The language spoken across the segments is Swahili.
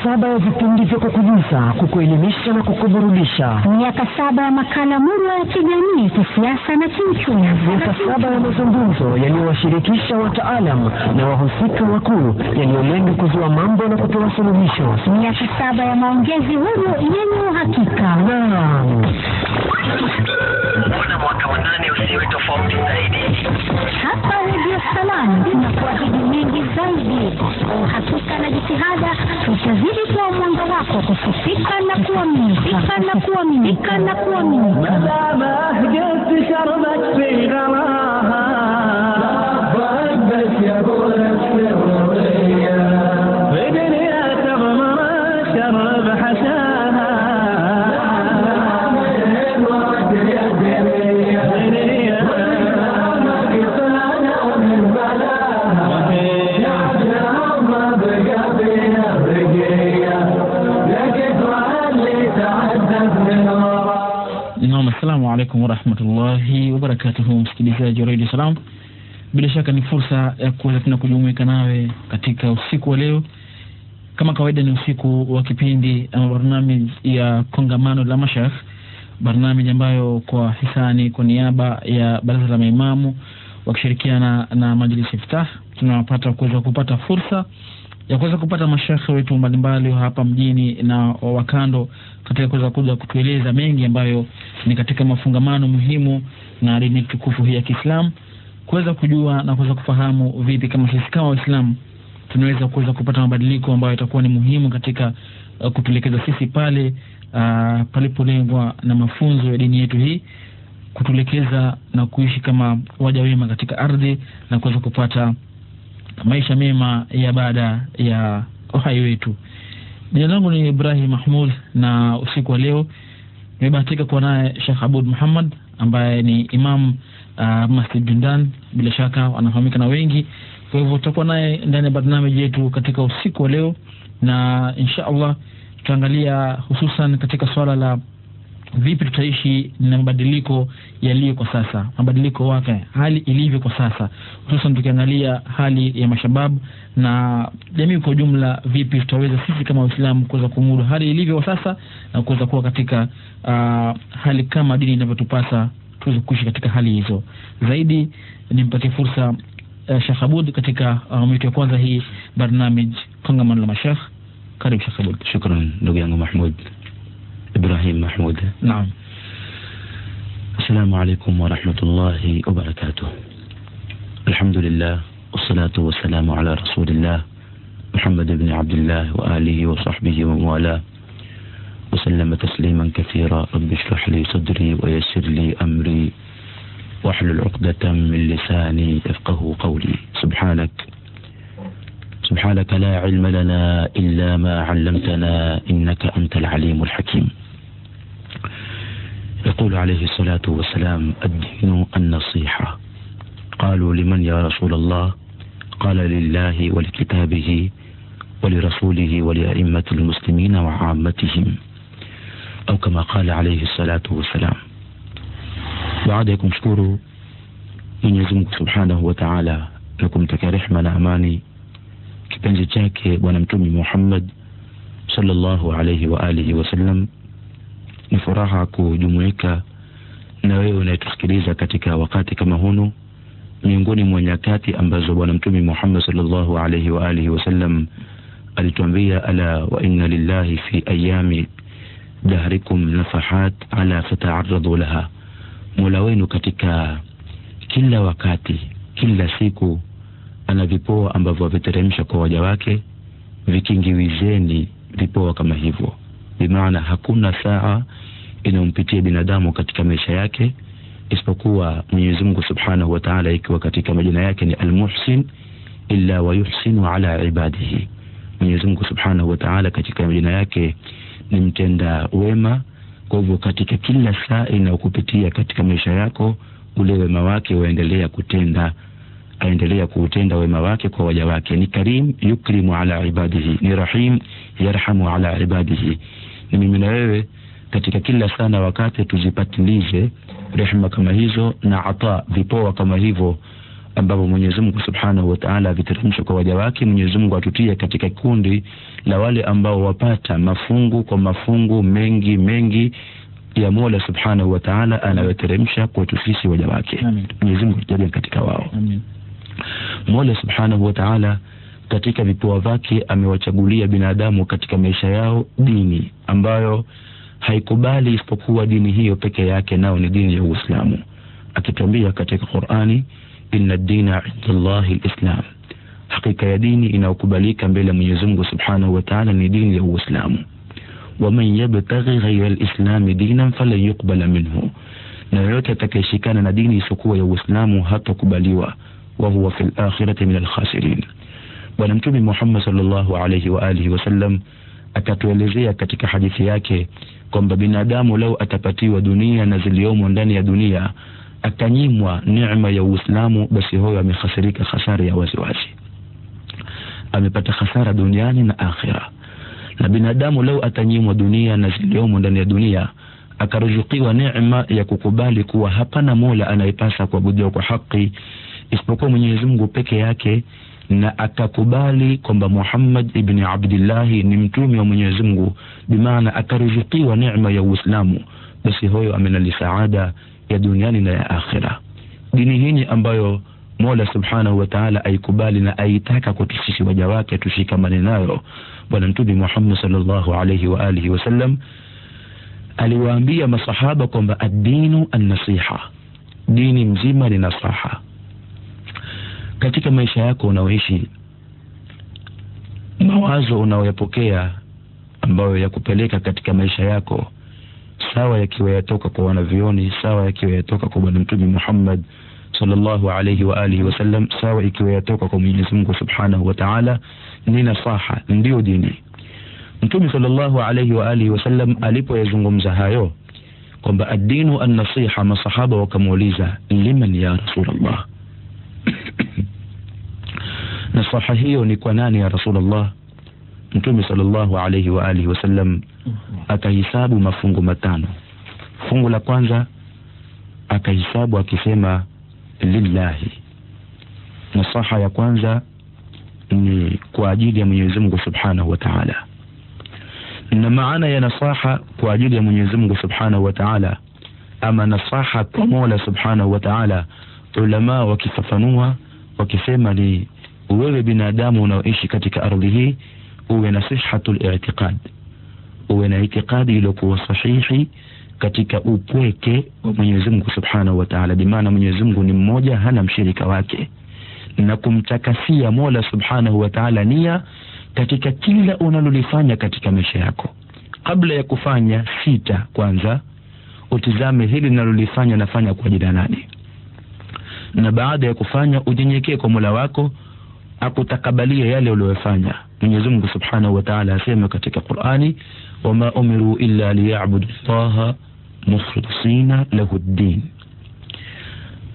Saba ya vipindi vya kukujuza, kukuelimisha na kukuburudisha. Miaka 7 ya makala murwa ya kijamii, kisiasa na kiuchumi. Miaka 7 ya mazungumzo yaliyowashirikisha wataalamu na wahusika wakuu yaliyolenga kuzua mambo na kutoa suluhisho. Miaka 7 ya maongezi huru yenye uhakika. Naam. Mbona mwaka wa 8 usiwe tofauti zaidi? Hapa Radio Salam tunakuahidi mengi zaidi. Uhakika na jitihada, tutazidi kwa mwanga wako kusifika na kuaminika. Madama hajat sharbat fi gharaha ضربت يا ابو السريه بدنيا تغمر شرب حساها Assalamu alaikum warahmatullahi wabarakatuh. Msikilizaji wa Radio Salam, bila shaka ni fursa ya kuweza tena kujumuika nawe katika usiku wa leo. Kama kawaida ni usiku wa kipindi ama barnamij ya kongamano la mashayikh, barnamij ambayo kwa hisani kwa niaba ya baraza la maimamu wakishirikiana na majlis iftah tunapata kuweza kupata fursa ya kuweza kupata mashayikh wetu mbalimbali hapa mjini na wakando katika kuweza kuja kutueleza mengi ambayo ni katika mafungamano muhimu na dini tukufu hii ya Kiislamu, kuweza kujua na kuweza kufahamu vipi kama sisi kama Waislamu tunaweza kuweza kupata mabadiliko ambayo yatakuwa ni muhimu katika kutuelekeza sisi pale palipolengwa na mafunzo ya dini yetu hii, kutuelekeza na kuishi kama waja wema katika ardhi na kuweza kupata maisha mema ya baada ya uhai wetu. Jina langu ni Ibrahim Mahmud na usiku wa leo nimebahatika kuwa naye Sheikh Abud Muhammad ambaye ni imam Masjid Jundan, bila shaka anafahamika na wengi. Kwa hivyo tutakuwa naye ndani ya barnamiji yetu katika usiku wa leo, na insha Allah tutaangalia hususan katika swala la vipi tutaishi na mabadiliko yaliyo kwa sasa, mabadiliko wake hali ilivyo kwa sasa, hususan tukiangalia hali ya mashababu na jamii kwa jumla, vipi tutaweza sisi kama Waislamu kuweza kumudu hali ilivyo kwa sasa na kuweza kuwa katika hali kama dini inavyotupasa tuweze kuishi katika hali hizo. Zaidi nimpatie fursa Sheikh Abud katika mwitu ya kwanza hii barnamij kongamano la mashayikh. Karibu Sheikh Abud. Shukran ndugu yangu Mahmud Ibrahim Mahmud. Naam. Assalamu alaykum wa rahmatullahi wa barakatuh. Alhamdulillah wassalatu wassalamu ala rasulillah Muhammad ibn Abdullah wa alihi wa sahbihi wa wala wa sallama tasliman kathira. Rabbi shrah li sadri wa yassir li amri wahlul 'uqdatan min lisani yafqahu qawli. سبحانك لا علم لنا إلا ما علمتنا إنك أنت العليم الحكيم. يقول عليه الصلاة والسلام: الدين النصيحة. قالوا: لمن يا رسول الله؟ قال: لله ولكتابه ولرسوله ولأئمة المسلمين وعامتهم، أو كما قال عليه الصلاة والسلام. بعدكم شكروا من يزمك سبحانه وتعالى لكم تكرح من أماني kipenzi chake bwana mtume Muhammad sallallahu alayhi wa alihi wasallam. Ni furaha kujumuika na wewe unayetusikiliza katika wakati kama huu, miongoni mwa nyakati ambazo bwana mtume Muhammad sallallahu alayhi wa alihi wasallam alituambia: ala wa inna lillahi fi ayami dahrikum nafahat ala fata'arradu laha. Mola wenu katika kila wakati, kila siku ana vipoa ambavyo viteremsha kwa waja wake, vikingiwizeni vipoa kama hivyo. Bimaana hakuna saa inayompitia binadamu katika maisha yake isipokuwa Mwenyezi Mungu Subhanahu wa Ta'ala, ikiwa katika majina yake ni Al-Muhsin, illa wa yuhsinu ala ibadihi. Mwenyezi Mungu Subhanahu wa Ta'ala katika majina yake ni mtenda wema. Kwa hivyo katika kila saa inayokupitia katika maisha yako, ule wema wake aendelea kuutenda wema wake kwa waja wake. Ni karim, yukrimu ala ibadihi, ni rahim, yarhamu ala ibadihi. Ni mimi na wewe katika kila sana wakati tuzipatilize rehema kama hizo na ata vipoa kama hivyo ambavyo Mwenyezi Mungu Subhanahu wa Ta'ala viteremsha kwa waja wake. Mwenyezi Mungu atutie katika kundi la wale ambao wapata mafungu mengi ya Mola Subhanahu wa Ta'ala anayoteremsha kwa sisi waja wake. Mwenyezi Mungu atujalie katika wao. Amen. Mola Subhanahu wa Ta'ala katika vipoa vyake amewachagulia binadamu katika maisha yao dini ambayo haikubali isipokuwa dini hiyo peke yake, nao ni dini ya Uislamu. Akituambia katika Qur'ani, inna ad-dina 'inda Allahi al-Islam, hakika ya dini inayokubalika mbele ya Mwenyezi Mungu Subhanahu wa Ta'ala ni dini ya Uislamu. Wa man yabtaghi ghayra al-Islam dinan falan yuqbala minhu, na yote atakayeshikana na dini isiyokuwa ya Uislamu hatakubaliwa, wa huwa fil akhirati min al-khasirin. Bwana Mtume Muhammad sallallahu alayhi wa alihi wasallam akatuelezea katika hadithi yake kwamba binadamu lau atapatiwa dunia na ziliomo ndani ya dunia, akanyimwa neema ya Uislamu, basi huyo amehasirika hasara ya waziwazi, amepata hasara duniani na akhira. Na binadamu lau atanyimwa dunia na ziliomo ndani ya dunia, akaruzukiwa neema ya kukubali kuwa hapana Mola anayepasa kuabudiwa kwa haki isipokuwa Mwenyezi Mungu peke yake, na akakubali kwamba Muhammad ibn Abdullah ni mtume wa Mwenyezi Mungu, bimaana akaruzukiwa neema ya Uislamu, basi huyo amenali saada ya duniani na ya akhira. Dini hii ambayo Mola Subhanahu wa Ta'ala aikubali na aitaka kwa sisi waja wake tushikamane nayo, Bwana Mtume Muhammad sallallahu alayhi wa alihi wasallam aliwaambia masahaba kwamba ad-dinu an-nasiha, dini mzima ni nasaha. Katika maisha yako unaoishi, mawazo unayoyapokea ambayo yakupeleka katika maisha yako, sawa yakiwa yatoka kwa wanavyoni, sawa yakiwa yatoka kwa Bwana Mtume Muhammad sallallahu alayhi wa alihi wasallam, sawa ikiwa yatoka kwa Mwenyezi Mungu Subhanahu wa Ta'ala, ni nasaha, ndio dini. Mtume sallallahu alayhi wa alihi wasallam alipoyazungumza hayo kwamba ad-dinu an-nasiha, masahaba wakamuuliza, liman ya Rasulullah, nasaha hiyo ni kwa nani ya Rasulullah? Mtume sallallahu alayhi wa alihi wasallam akahisabu mafungu matano. Fungu la kwanza akahisabu akisema lillahi, nasaha ya kwanza ni kwa ajili ya Mwenyezi Mungu Subhanahu wa Ta'ala. Na maana ya nasaha kwa ajili ya Mwenyezi Mungu Subhanahu wa Ta'ala, ama nasaha kwa Mola Subhanahu wa Ta'ala, ulama wakifafanua wakisema ni wewe binadamu unaoishi katika ardhi hii uwe na sihhatul i'tiqad, uwe na itikadi iliyokuwa sahihi katika upweke wa Mwenyezi Mungu Subhanahu wa Ta'ala, bimaana Mwenyezi Mungu ni mmoja, hana mshirika wake, na kumtakasia Mola Subhanahu wa Ta'ala nia katika kila unalolifanya katika maisha yako. Kabla ya kufanya sita, kwanza utizame hili ninalolifanya nafanya kwa ajili ya nani, na baada ya kufanya unyenyekee kwa Mola wako akutakabalia yale uliyofanya. Mwenyezi Mungu Subhanahu wa Ta'ala asema katika Qur'ani, wama umiru illa liya'budu Allaha mukhlisina lahu ad-din.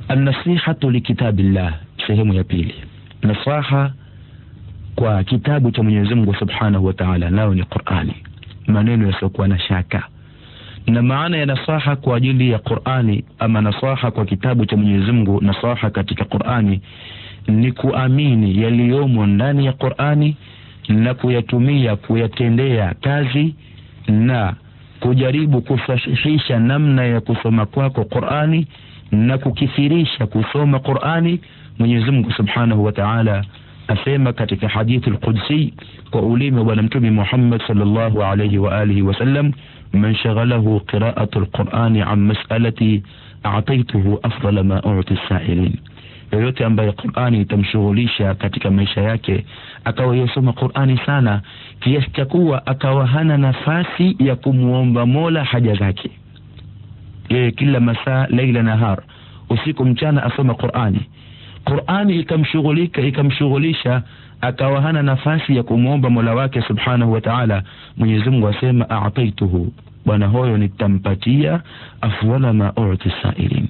An-nasihatu li kitabillah, sehemu ya pili. Nasaha kwa kitabu cha Mwenyezi Mungu Subhanahu wa Ta'ala, nao ni Qur'ani, maneno yasiokuwa na shaka. Na maana ya nasaha kwa ajili ya Qur'ani, ama nasaha kwa kitabu cha Mwenyezi Mungu, nasaha katika Qur'ani ni kuamini yaliyomo ndani ya Qur'ani na kuyatumia, kuyatendea kazi, na kujaribu kusahihisha namna ya kusoma kwako Qur'ani na kukithirisha kusoma Qur'ani. Mwenyezi Mungu Subhanahu wa Ta'ala asema katika hadithi al-Qudsi kwa ulimi wa Bwana Mtume Muhammad sallallahu alayhi wa alihi wasallam, man shaghalahu qira'atu al-Qur'ani an mas'alati a'taytuhu afdala ma u'ti as-sa'ilin. Yoyote ambaye Qur'ani itamshughulisha katika maisha yake, akawa yasoma Qur'ani sana kiasi cha kuwa akawa hana nafasi ya kumuomba Mola haja zake, yeye kila masaa, laila nahar, usiku mchana asoma Qur'ani, Qur'ani ikamshughulisha akawa hana nafasi ya kumuomba Mola wake subhanahu wa ta'ala. Mwenyezi Mungu asema a'taituhu, bwana huyo nitampatia afwala ma u'ti sa'ilin,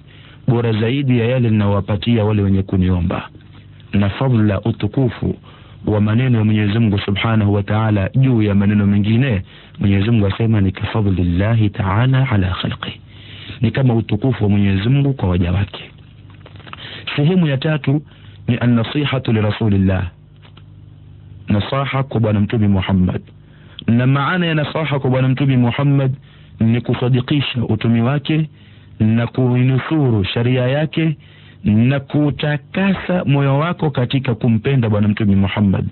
bora zaidi ya yale ninawapatia wale wenye kuniomba. Na fadhila, utukufu wa maneno ya Mwenyezi Mungu subhanahu wa ta'ala juu ya maneno mengine, Mwenyezi Mungu asema ni kafadlillahi ta'ala ala khalqi, ni kama utukufu wa Mwenyezi Mungu kwa waja wake. Sehemu ya tatu ni an-nasihatu li rasulillah, nasaha kwa bwana mtume Muhammad. Na maana ya nasaha kwa bwana mtume Muhammad ni kusadikisha utumi wake na kuinusuru sharia yake na kutakasa moyo wako katika kumpenda bwana mtume Muhammad,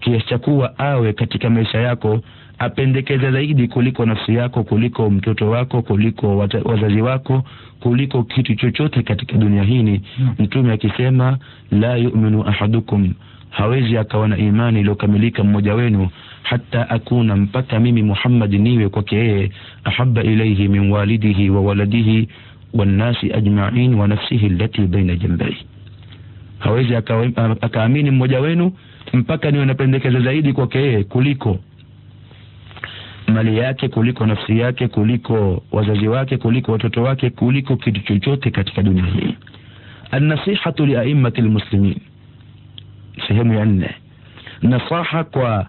kiasi cha kuwa awe katika maisha yako apendekeza zaidi kuliko nafsi yako, kuliko mtoto wako, kuliko wazazi wako, kuliko kitu chochote katika dunia hii. Mtume akisema la yu'minu ahadukum, hawezi akawa na imani iliyokamilika mmoja wenu, hata akuna, mpaka mimi Muhammad niwe kwake yeye ahabba ilayhi min walidihi wa waladihi wan nasi ajma'in wa nafsihi allati baina jambayhi. Hawezi akaamini mmoja wenu mpaka niwe napendekeza zaidi kwake yeye kuliko mali yake, kuliko nafsi yake, kuliko wazazi wake, kuliko watoto wake, kuliko kitu chochote katika dunia hii. An-nasihatu li a'immatil muslimin. Sehemu ya 4, nasaha kwa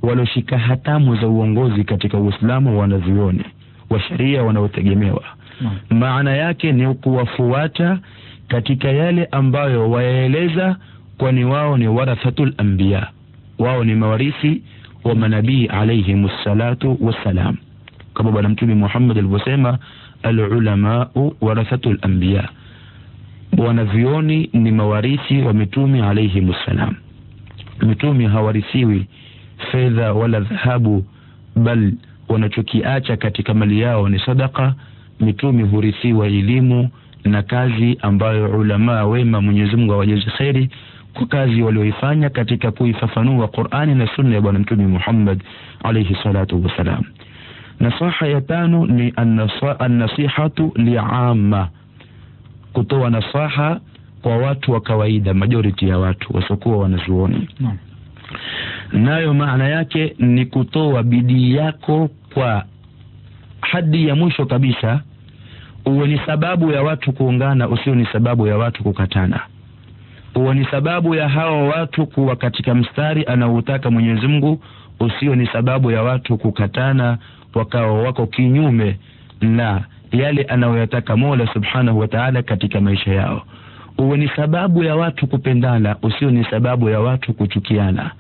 waloshika hatamu za uongozi katika Uislamu, wanazuoni wa sharia wanaotegemewa. Maana yake ni kuwafuata katika yale ambayo waeleza, kwani wao ni warathatul anbiya, wao ni mawarithi wa manabii alayhimus salatu wassalam, kama bwana mtume Muhammad alivyosema al-ulama warathatul anbiya, wanavyoni ni mawarithi wa mitume alayhimus salam. Mitume hawarithiwi fedha wala dhahabu, bal wanachokiacha katika mali yao ni sadaka. Mitume hurithiwa elimu na kazi ambayo ulama wema, Mwenyezi Mungu awajaze khairi kwa kazi walioifanya katika kuifafanua Qur'ani na sunna ya bwana mtume Muhammad alayhi salatu wasalam. Nasaha ya 5 ni an-nasihatu li'amma, kutoa nasaha kwa watu wa kawaida, majority ya watu wasiokuwa wanazuoni. Nayo maana yake ni kutoa bidii yako kwa hadi ya mwisho kabisa, uwe ni sababu ya watu kuungana, usio ni sababu ya watu kukatana. Uwe ni sababu ya hao watu kuwa katika mstari anaoutaka Mwenyezi Mungu, usio ni sababu ya watu kukatana wakao wako kinyume na yale anayoyataka Mola subhanahu wa ta'ala katika maisha yao. Uwe ni sababu ya watu kupendana, usio ni sababu ya watu kuchukiana.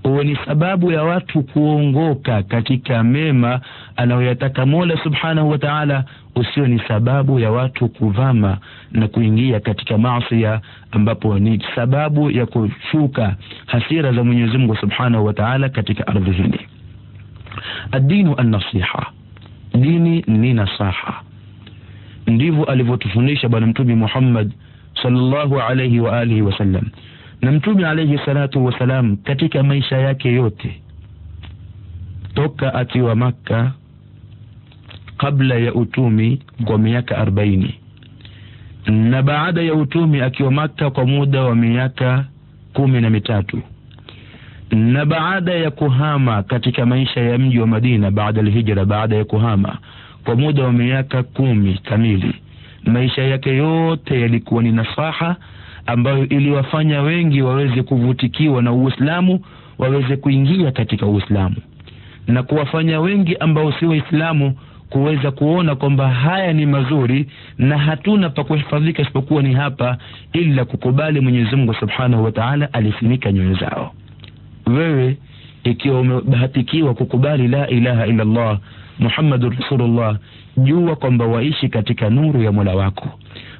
Uwe ni sababu ya watu kuongoka katika mema anayoyataka Mola subhanahu wa ta'ala, usio ni sababu ya watu kuvama na kuingia katika maasi ambapo ni sababu ya kushuka hasira za Mwenyezi Mungu subhanahu wa ta'ala katika ardhi hii. Ad-dinu an-nasiha, dini ni nasaha. Ndivyo alivyotufundisha bwana mtume Muhammad sallallahu alayhi wa alihi wasallam. Na mtume alayhi salatu wasalam katika maisha yake yote toka akiwa Makka kabla ya utumi kwa miaka 40, na baada ya utumi akiwa Makka kwa muda wa miaka 13, na baada ya kuhama katika maisha ya mji wa Madina baada al-hijra, baada ya kuhama kwa muda wa miaka 10 kamili, maisha yake yote yalikuwa ni nasaha ambayo iliwafanya wengi waweze kuvutikiwa na Uislamu, waweze kuingia katika Uislamu, na kuwafanya wengi ambao si Waislamu kuweza kuona kwamba haya ni mazuri na hatuna pa kuhifadhika isipokuwa ni hapa, ila kukubali Mwenyezi Mungu subhanahu wa ta'ala alifunika nyoyo zao. Wewe ikiwa umebahatikiwa kukubali la ilaha illa Allah Muhammadur Rasulullah, jua kwamba waishi katika nuru ya Mola wako.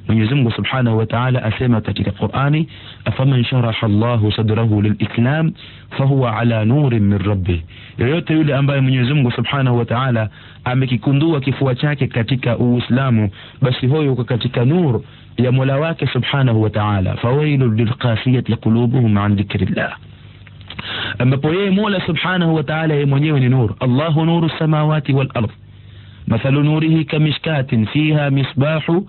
Mwenyezi Mungu subhanahu wa ta'ala asema katika Qur'ani, afaman sharaha Allahu sadrahu lilislam fahuwa ala nurin min rabbih, yoyote yule ambaye Mwenyezi Mungu subhanahu wa ta'ala amekikundua kifua chake katika Uislamu, basi huyo yuko katika nur ya Mola wake subhanahu wa ta'ala. Fawailul lilqasiyati qulubuhum an dhikrillah, ambapo yeye Mola subhanahu wa ta'ala yeye mwenyewe ni nur. Allahu nuru samawati wal ardh, mathalu nurihi kamishkatin fiha misbahu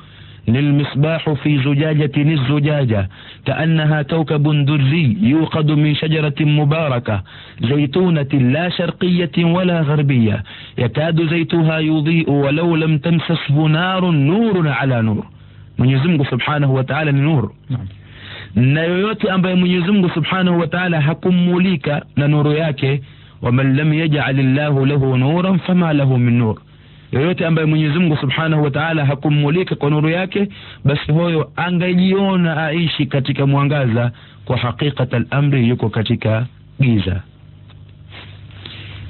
للمصباح في زجاجة الزجاجة كأنها كوكب دري يوقد من شجرة مباركة زيتونة لا شرقية ولا غربية يكاد زيتها يضيء ولو لم تمسسه نار نور على نور. Mwenyezi Mungu Subhanahu wa Ta'ala ni nuru. Na yoyote ambaye Mwenyezi Mungu Subhanahu wa Ta'ala hakumulika na nuru yake, waman lam yaj'alillahu lahu nuran fama lahu min nur, yoyote ambaye Mwenyezi Mungu Subhanahu wa Ta'ala hakumulika kwa nuru yake, basi huyo angajiona aishi katika mwangaza, kwa hakika al-amri yuko katika giza.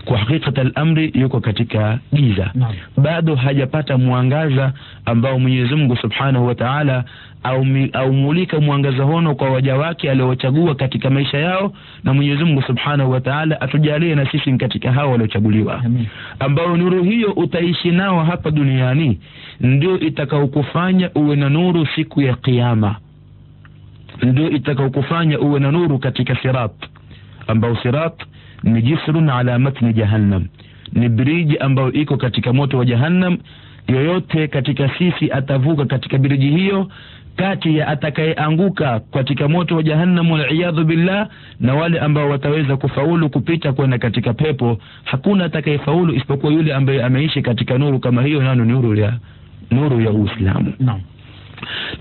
Kwa hakika al-amri yuko katika giza. Bado hajapata mwangaza ambao Mwenyezi Mungu Subhanahu wa Ta'ala au mulika mwangaza hono kwa waja wake aliochagua katika maisha yao, na Mwenyezi Mungu Subhanahu wa Ta'ala atujalie na sisi katika hao waliochaguliwa, ambao nuru hiyo utaishi nao hapa duniani, ndio itakaokufanya uwe na nuru siku ya kiyama, ndio itakaokufanya uwe na nuru katika sirat, ambao sirat ni jisrun ala matni jahannam, ni bridge ambayo iko katika moto wa jahannam. Yoyote katika sisi atavuka katika bridge hiyo, kati ya atakayeanguka katika moto wa jahannam wal iyadhu billah na wale ambao wataweza kufaulu kupita kwenda katika pepo, hakuna atakayefaulu isipokuwa yule ambaye ameishi katika nuru kama hiyo, nano nuru ya Uislamu.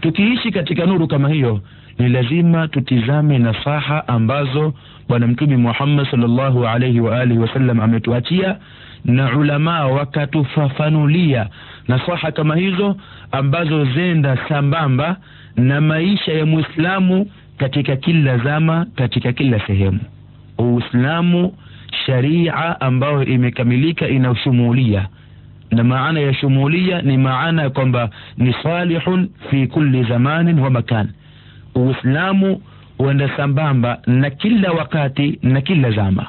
Tukiishi katika nuru kama hiyo, ni lazima tutizame nasaha ambazo Bwana Mtume Muhammad sallallahu alayhi wa alihi wasallam ametuachia, na ulama wakatufafanulia nasaha kama hizo ambazo zenda sambamba na maisha ya Muislamu katika kila zama, katika kila sehemu. Uislamu sharia ambayo imekamilika ina shumulia, na maana ya shumulia ni maana kwamba ni salihun fi kulli zamanin wa makan. Uislamu uenda sambamba na kila wakati na kila zama.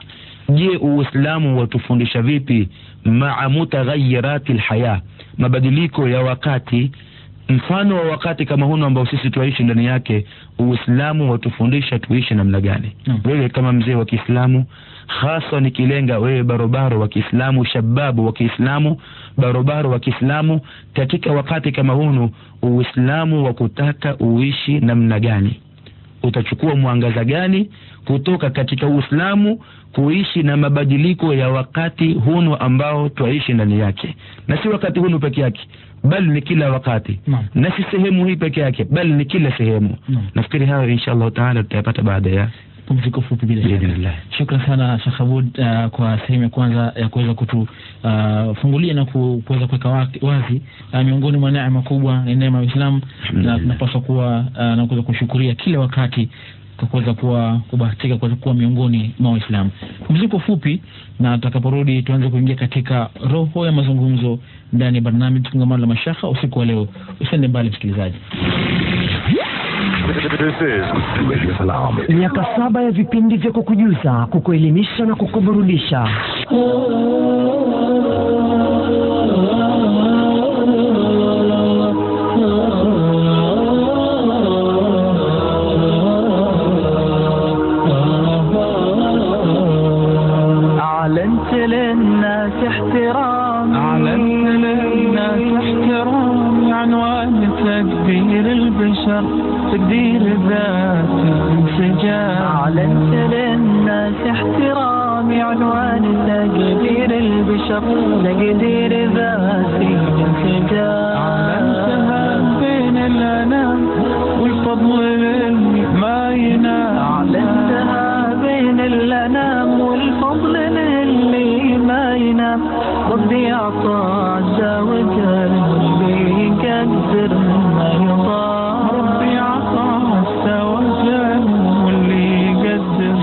Je, Uislamu watufundisha vipi maa mutaghayyirati alhaya, mabadiliko ya wakati? Mfano wa wakati kama huno ambao sisi tuishi ndani yake, Uislamu watufundisha tuishi namna gani? Wewe kama mzee wa Kiislamu, hasa nikilenga wewe barobaro wa Kiislamu, shababu wa Kiislamu, barobaro wa Kiislamu, katika wakati kama huno Uislamu wakutaka uishi namna gani? Utachukua mwangaza gani kutoka katika Uislamu kuishi na mabadiliko ya wakati huno ambao tuishi ndani yake? Na si wakati huno peke yake, bali ni kila wakati. Na si sehemu hii peke yake, bali ni kila sehemu. Nafikiri hayo inshallah taala tutayapata baada ya pumziko fupi bila shaka. Shukrani sana Sheikh Aboud kwa sehemu ya kwanza ya kuweza kutufungulia na kuweza kuweka wazi miongoni mwa neema kubwa ni neema ya Uislamu, na tunapaswa kuwa na kuweza kushukuria kila wakati kwa kuweza kubahatika kuwa miongoni mwa Waislamu. Pumziko fupi, na tutakaporudi tuanze kuingia katika roho ya mazungumzo ndani ya barnamiji Kongamano la Mashekhe usiku wa leo. Usende mbali msikilizaji. Miaka 7 ya vipindi vya kukujuza, kukuelimisha na kukuburudisha. أعلنت للناس احترام، أعلنت للناس احترام، عنوان تقدير البشر، تقدير ذاتي انسجام. أعلنت للناس احترام، عنوان تقدير البشر، تقدير ذاتي انسجام. أعلنتها بين الأنام والفضل للي ما ينام، أعلنتها بين الأنام والفضل للي ما ينام. ربي أعطى عز وجل واللي يقدر مما يطاق، ربي أعطى عز وجل واللي يقدر.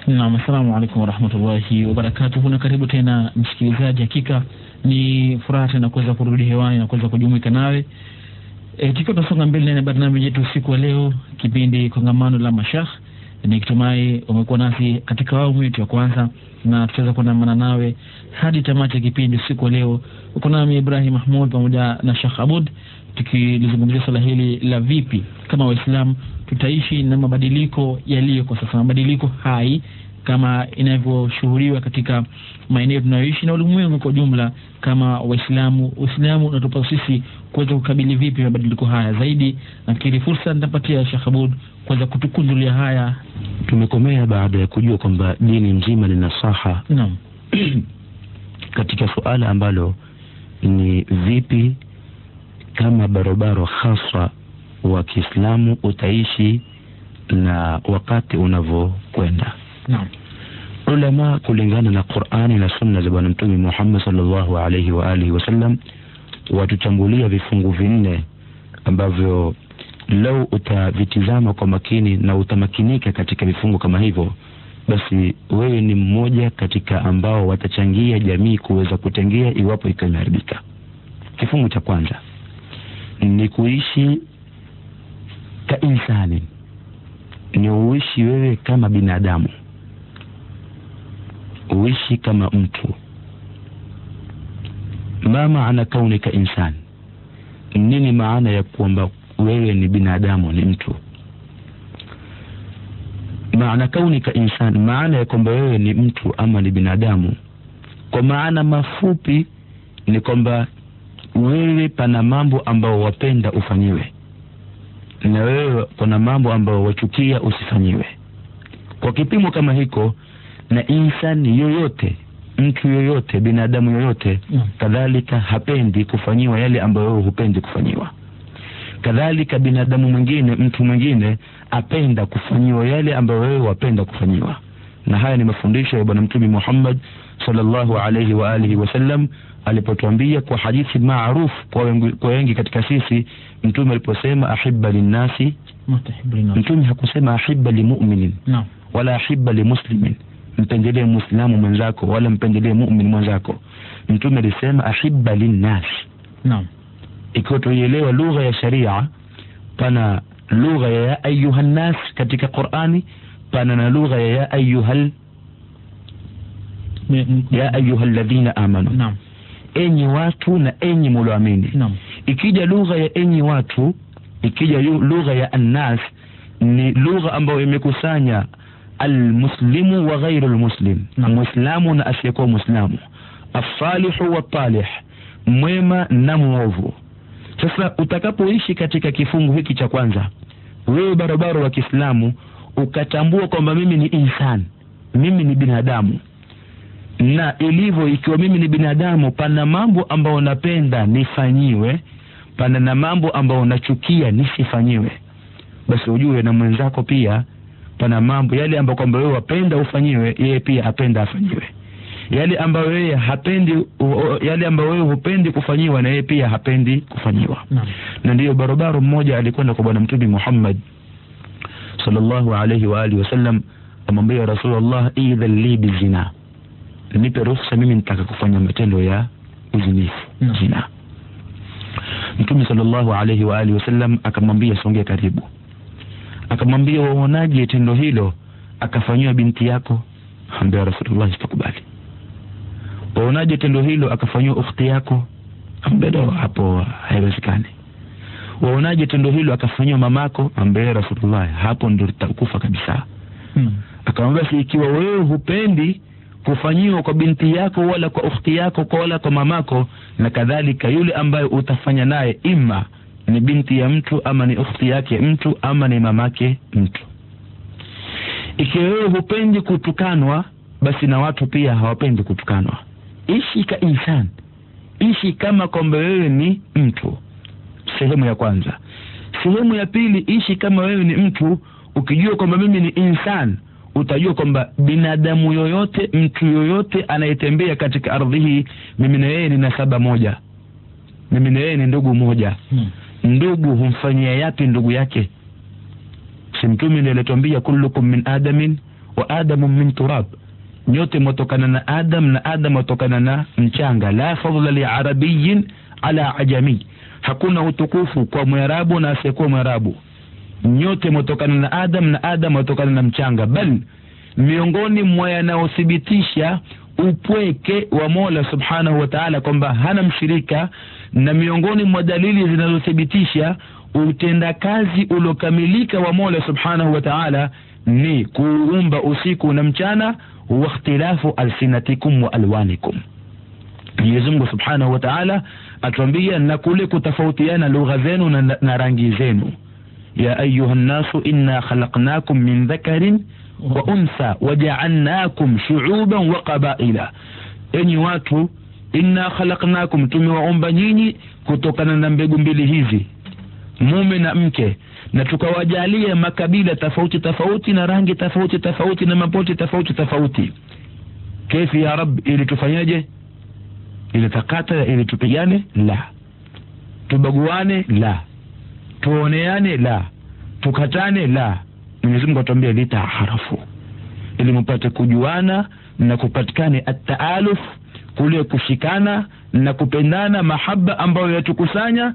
Naam, assalamu alaykum wa rahmatullahi wa barakatuh. Na karibu tena msikilizaji, hakika ni furaha tena kuweza kurudi hewani na kuweza kujumuika nawe. Tukiwa tunasonga mbele na barnamiji yetu usiku wa leo, kipindi Kongamano la Mashekhe. Nikitumai umekuwa nasi katika awamu yetu ya kwanza, na tutaweza kuandamana nawe hadi tamati ya kipindi usiku wa leo. Uko nami Ibrahim Mahmoud pamoja na Sheikh Aboud, tukilizungumzia swala hili la vipi kama Waislamu tutaishi na mabadiliko yaliyo kwa sasa, mabadiliko hai kama inavyoshuhudiwa katika maeneo tunayoishi na ulimwengu kwa jumla kama Waislamu. Uislamu unatupa sisi kuweza kukabili vipi mabadiliko haya zaidi? Nafikiri fursa nitapatia Sheikh Aboud kuweza kutukundulia haya. Tumekomea baada ya kujua kwamba dini nzima ni nasaha. Naam. Katika suala ambalo ni vipi kama barabara hasa wa Kiislamu utaishi na wakati unavyokwenda. Naam. Ulama kulingana na Qur'ani na Sunna za Bwana Mtume Muhammad sallallahu alayhi wa alihi wasallam watuchambulia vifungu vinne ambavyo lau utavitizama kwa makini na utamakinika katika vifungu kama hivyo, basi wewe ni mmoja katika ambao watachangia jamii kuweza kutengea iwapo ikaharibika. Kifungu cha kwanza ni kuishi ka insani, ni uishi wewe kama binadamu, uishi kama mtu. Ma maana kaunika insani? Nini maana ya kwamba wewe ni binadamu, ni mtu? Maana kaunika insani, maana ya kwamba wewe ni mtu ama ni binadamu kwa maana mafupi ni kwamba wewe pana mambo ambao wapenda ufanyiwe na wewe kuna mambo ambao wachukia usifanyiwe. Kwa kipimo kama hiko, na insani yoyote, mtu yoyote, binadamu yoyote kadhalika hapendi kufanyiwa yale ambayo wewe hupendi kufanyiwa. Kadhalika binadamu mwingine, mtu mwingine apenda kufanyiwa yale ambayo wewe wapenda kufanyiwa. Na haya ni mafundisho ya Bwana Mtume Muhammad sallallahu alayhi wa alihi wasallam alipotuambia kwa hadithi maarufu kwa wengi katika sisi. Mtume aliposema ahibba linnasi, Mtume hakusema ahibba limu'minin wala ahibba limuslimin, mpendelee muislamu mwenzako wala mpendelee mu'min mwenzako. Mtume alisema ahibba linnas. Naam. Ikiwa tuielewa lugha ya sharia, pana lugha ya ayuha nas katika Qur'ani, pana na lugha ya ayuha alladhina amanu. Naam. Enyi watu na enyi mlioamini. Naam. Ikija lugha ya enyi watu, ikija lugha ya annas, ni lugha ambayo imekusanya almuslimu wa ghairu almuslim, muislamu na asiyekuwa muislamu, as-salihu wa talih, mwema na muovu. Sasa utakapoishi katika kifungu hiki cha kwanza, wewe barabara wa Kiislamu ukatambua kwamba mimi ni insan, mimi ni binadamu, na ilivyo ikiwa mimi ni binadamu, pana mambo ambayo napenda nifanyiwe, pana na mambo ambayo nachukia nisifanyiwe, basi ujue na mwenzako pia pana mambo yale ambayo kwamba wewe wapenda ufanyiwe, yeye pia apenda afanyiwe. Yale ambayo wewe hapendi, yale ambayo wewe hupendi kufanyiwa, na yeye pia hapendi kufanyiwa. Na ndiyo barabara mmoja alikwenda kwa Bwana Mtume Muhammad sallallahu alayhi wa alihi wasallam, amwambia Rasulullah, idhan li bizina, nipe ruhusa mimi nitaka kufanya matendo ya uzinifu, zina. Mtume sallallahu alayhi wa alihi wasallam akamwambia songea karibu, akamwambia waonaje tendo hilo akafanywa binti yako? Ambia Rasulullah sitakubali. Waonaje tendo hilo akafanywa ukhti yako? Ambia hapo haiwezekani. Waonaje tendo hilo akafanywa mamako? Ambia Rasulullah hapo ndio tutakufa kabisa. Akamwambia si ikiwa wewe hupendi kufanyiwa kwa binti yako wala kwa ukhti yako wala kwa mamako, na kadhalika yule ambaye utafanya naye ima ni binti ya mtu ama ni ukhti yake mtu ama ni mamake mtu. Ikiwa wewe hupendi kutukanwa, basi na watu pia hawapendi kutukanwa. Ishi ka insan, ishi kama kwamba wewe ni mtu. Sehemu ya kwanza. Sehemu ya pili, ishi kama wewe ni mtu. Ukijua kwamba mimi ni insan, utajua kwamba binadamu yoyote, mtu yoyote anayetembea katika ardhi hii, mimi na yeye ni nasaba moja, mimi na yeye ni ndugu moja. Ndugu humfanyia yapi ndugu yake? Si Mtume ndiye alituambia kullukum min adamin wa adamu min turab, nyote mtokana na Adam na Adam mtokana na mchanga. La fadla li arabiyyin ala ajami, hakuna utukufu kwa Mwarabu na asiyekuwa Mwarabu, nyote mtokana na Adam na Adam mtokana na mchanga. Bal miongoni mwa yanayothibitisha upweke wa Mola Subhanahu wa Ta'ala kwamba hana mshirika, na miongoni mwa dalili zinazothibitisha utendakazi uliokamilika wa Mola Subhanahu wa Ta'ala ni kuumba usiku na mchana, wa ikhtilafu alsinatikum wa alwanikum. Mwenyezi Mungu Subhanahu wa Ta'ala atuambia na kule kutofautiana lugha zenu na rangi zenu. Ya ayuha nasu inna khalaqnakum min dhakarin wa untha waja'alnakum shu'uban wa qabaila. Enyi watu, inna khalaqnakum, tumewaumba nyinyi kutokana na mbegu mbili hizi, mume na mke, na tukawajalia makabila tofauti tofauti na rangi tofauti tofauti na mapote tofauti tofauti. Kaifi ya Rabb, ili tufanyaje? Ili takata, ili tupigane? La. Tubaguane? La. Tuoneane? La. Tukatane? La. Mwenyezi Mungu atuambia litaharafu, ili mpate kujuana na kupatikane at-taaluf, kule kushikana na kupendana, mahaba ambayo yatukusanya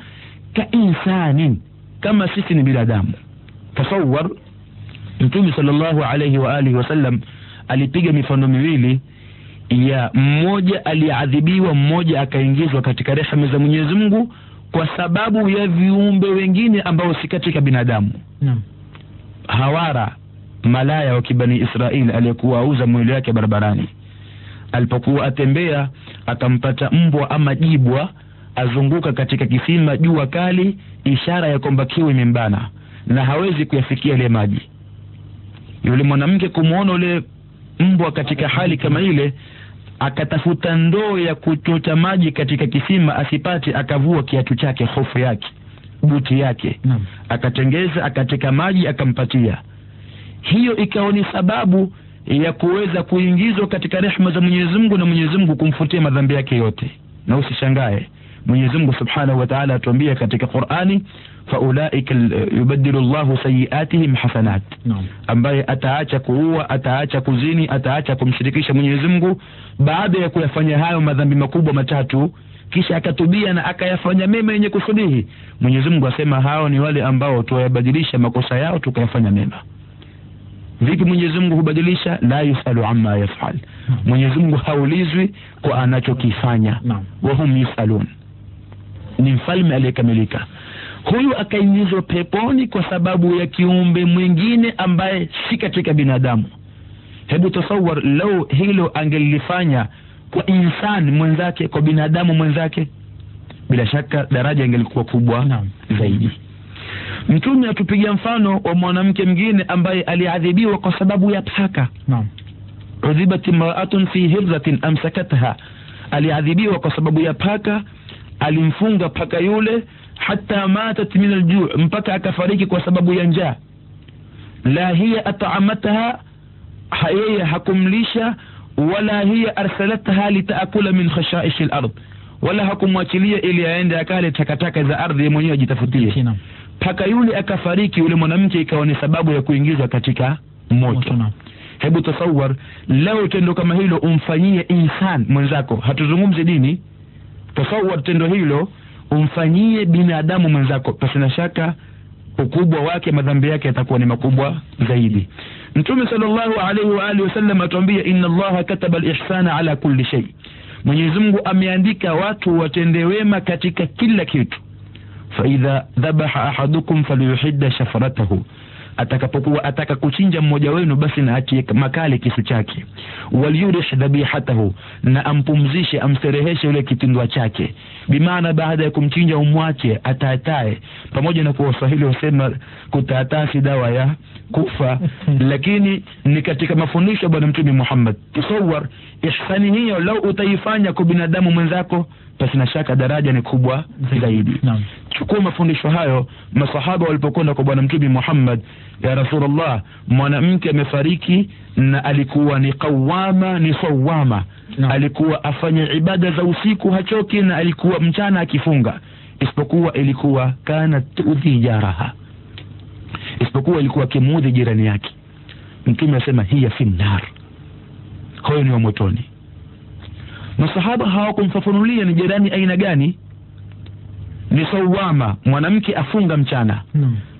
ka insani, kama sisi ni binadamu. Tasawwar, Mtume sallallahu alayhi wa alihi wasallam alipiga mifano miwili ya mmoja aliadhibiwa, mmoja akaingizwa katika rehema za Mwenyezi Mungu kwa sababu ya viumbe wengine ambao si katika binadamu. Hawara, malaya wa kibani Israeli, aliyekuwa auza mwili wake barabarani, alipokuwa atembea atampata mbwa ama jibwa azunguka katika kisima, jua kali, ishara ya kwamba kiu imembana na hawezi kuyafikia ile maji. Yule mwanamke kumuona ule mbwa katika hali kama ile, akatafuta ndoo ya kuchota maji katika kisima, asipate, akavua kiatu chake, hofu yake, buti yake, akatengeza, akateka maji, akampatia. Hiyo ikawa ni sababu ya kuweza kuingizwa katika rehema za Mwenyezi Mungu na Mwenyezi Mungu kumfutia madhambi yake yote. Na usishangae, Mwenyezi Mungu Subhanahu wa Ta'ala atuambia katika Qur'ani, faulaika yubaddilu Allahu sayiatihim hasanat. Ambaye ataacha kuua, ataacha kuzini, ataacha kumshirikisha Mwenyezi Mungu baada ya kuyafanya hayo madhambi makubwa matatu, kisha akatubia na akayafanya mema yenye kusudihi, Mwenyezi Mungu asema hao ni wale ambao tuwabadilisha makosa yao tukayafanya mema. Vipi Mwenyezi Mungu hubadilisha? La yusalu amma yaf'al. Mwenyezi Mungu haulizwi kwa anachokifanya, wa hum yusalun. Ni mfalme aliyekamilika. Huyu akaingizwa peponi kwa sababu ya kiumbe mwingine ambaye si katika binadamu. Hebu tasawwar, lau hilo angelifanya kwa insani mwenzake, kwa binadamu mwenzake, bila shaka daraja ingelikuwa kubwa zaidi. Mtume atupigia mfano wa mwanamke mwingine ambaye aliadhibiwa kwa sababu ya paka. Udhibat imra'atun fi hirzatin amsakatha, aliadhibiwa kwa sababu ya paka, alimfunga paka yule hatta matat min al-ju', mpaka akafariki kwa sababu ya njaa. La hiya at'amataha, yeye hakumlisha, wala hiya arsalatha litaakula min khashaish al-ard, wala hakumwachilia ili aende akale takataka za ardhi mwenyewe ajitafutie. Paka yule akafariki, yule mwanamke ikawa ni sababu ya kuingizwa katika moto. Hebu tasawwar, leo tendo kama hilo umfanyie insan mwenzako, hatuzungumzi dini, tasawwar tendo hilo umfanyie binadamu mwenzako, pasina shaka ukubwa wake, madhambi yake yatakuwa ni makubwa zaidi. Mtume sallallahu alaihi wa alihi wasallam atuambia, inna Allaha kataba al-ihsana ala kulli shay. Mwenyezi Mungu ameandika watu watende wema katika kila kitu. Fa idha dhabaha ahadukum falyuhidda shafratahu, atakapokuwa ataka kuchinja mmoja wenu basi na atie makali kisu chake. Waliyurish dhabihatahu, na ampumzishe, amsereheshe yule kitindwa chake. Bimaana baada ya kumchinja umwache ataatae, pamoja na kuwa Waswahili wasema kutaataa si dawa ya kufa, lakini ni katika mafundisho ya Bwana Mtume Muhammad. Tasawwar, ihsani hiyo lau utaifanya kwa binadamu mwenzako, basi na shaka daraja ni kubwa zaidi. Chukua mafundisho hayo masahaba walipokwenda kwa Bwana Mtume Muhammad, ya Rasulullah, mwanamke amefariki na alikuwa ni qawama, ni sawama, alikuwa afanya ibada za usiku hachoki, na alikuwa mchana akifunga, isipokuwa ilikuwa kana tuudhi jaraha, isipokuwa ilikuwa kimudhi jirani yake. Mtume asema hiya fi nar, huyo ni wa motoni. Masahaba hawakumfafanulia ni jirani aina gani. Ni sawama, mwanamke afunga mchana,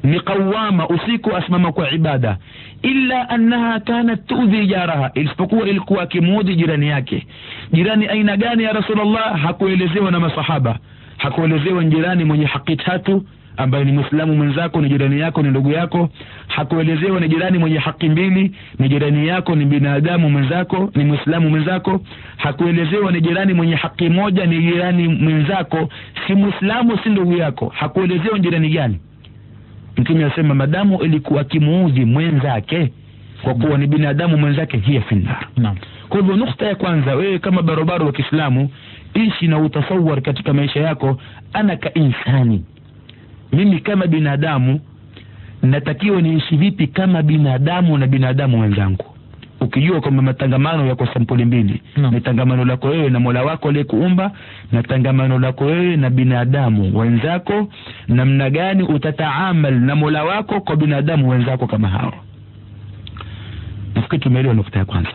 ni qawama, usiku asimama kwa ibada, illa annaha kanat tuudhi jaraha, isipokuwa ilikuwa kimudhi jirani yake. Jirani aina gani ya Rasulullah? Hakuelezewa na masahaba, hakuelezewa jirani mwenye haki tatu ambaye ni Muislamu mwenzako, ni jirani yako, ni ndugu yako. Hakuelezewa ni jirani mwenye haki mbili, ni jirani yako, ni binadamu mwenzako, ni Muislamu mwenzako. Hakuelezewa ni jirani mwenye haki moja, ni jirani mwenzako, si Muislamu, si ndugu yako. Hakuelezewa jirani gani. Mtume asema madamu ilikuwa kimuudhi mwenzake kwa kuwa ni binadamu mwenzake, hiya finnar. Naam. Kwa hivyo nukta ya kwanza, wewe kama barobaro wa Kiislamu, ishi na utasawar katika maisha yako, ana ka insani, mimi kama binadamu natakiwa niishi vipi kama binadamu na binadamu wenzangu. Ukijua kwamba matangamano yako sampuli mbili, ni tangamano lako wewe na Mola wako aliyekuumba, na tangamano lako wewe na binadamu wenzako, namna gani utataamal na Mola wako kwa binadamu wenzako kama hao. Nafikiri tumeelewa nukta ya kwanza.